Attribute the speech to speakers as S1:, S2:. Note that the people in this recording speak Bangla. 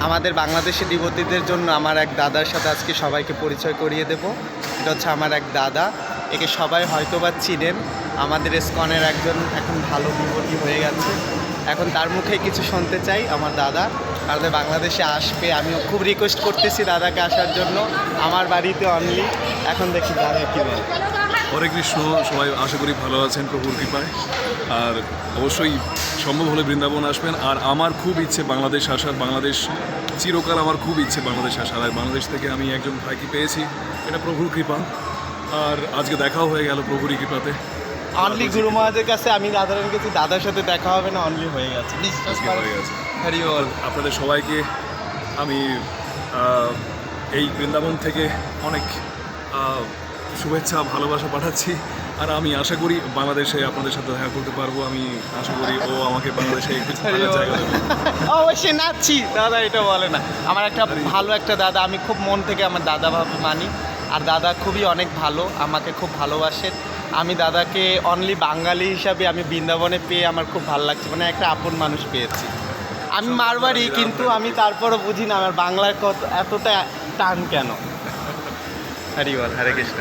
S1: আমাদের বাংলাদেশি ডিভোটিদের জন্য আমার এক দাদার সাথে আজকে সবাইকে পরিচয় করিয়ে দেব। এটা হচ্ছে আমার এক দাদা, একে সবাই হয়তোবা চিনেন। আমাদের ইসকনের একজন এখন ভালো ডিভোটি হয়ে গেছে। এখন তার মুখে কিছু শুনতে চাই। আমার দাদা আমাদের বাংলাদেশে আসবে, আমিও খুব রিকোয়েস্ট করতেছি দাদাকে আসার জন্য আমার বাড়িতে অনলি। এখন দেখি দাদা কী বলে।
S2: হরে কৃষ্ণ, সবাই আশা করি ভালো আছেন প্রভুর কৃপায়। আর অবশ্যই সম্ভব হলে বৃন্দাবন আসবেন। আর আমার খুব ইচ্ছে বাংলাদেশ আসার, বাংলাদেশ চিরকাল আমার খুব ইচ্ছে বাংলাদেশ আসার। আর বাংলাদেশ থেকে আমি একজন ভাইকে পেয়েছি, এটা প্রভুর কৃপা। আর আজকে দেখাও হয়ে গেল প্রভুরই কৃপাতে।
S1: অনলি গুরু মহারাজের কাছে আমি দাদার গেছি, দাদার সাথে দেখা হবে না, অনলি হয়ে গেছে।
S2: আজকে হয়ে গেছে।
S1: হরি বল।
S2: আপনাদের সবাইকে আমি এই বৃন্দাবন থেকে অনেক শুভেচ্ছা ভালোবাসা পাঠাচ্ছি। আর আমি আশা করি বাংলাদেশে আপনাদের সাথে দেখা করতে পারবো। আমি আশা করি ও আমাকে বাংলাদেশে একটু থাকার জায়গা দেবে।
S1: অবশ্যই নাচছি দাদা, এটা বলে না। আমার একটা ভালো একটা দাদা, আমি খুব মন থেকে আমার দাদা ভাবে মানি। আর দাদা খুবই অনেক ভালো, আমাকে খুব ভালোবাসেন। আমি দাদাকে অনলি বাঙালি হিসাবে আমি বৃন্দাবনে পেয়ে আমার খুব ভালো লাগছে, মানে একটা আপন মানুষ পেয়েছি। আমি মারবাড়ি, কিন্তু আমি তারপরও বুঝি না আমার বাংলার কত এতটা টান কেন। হরি বল, হরে কৃষ্ণ।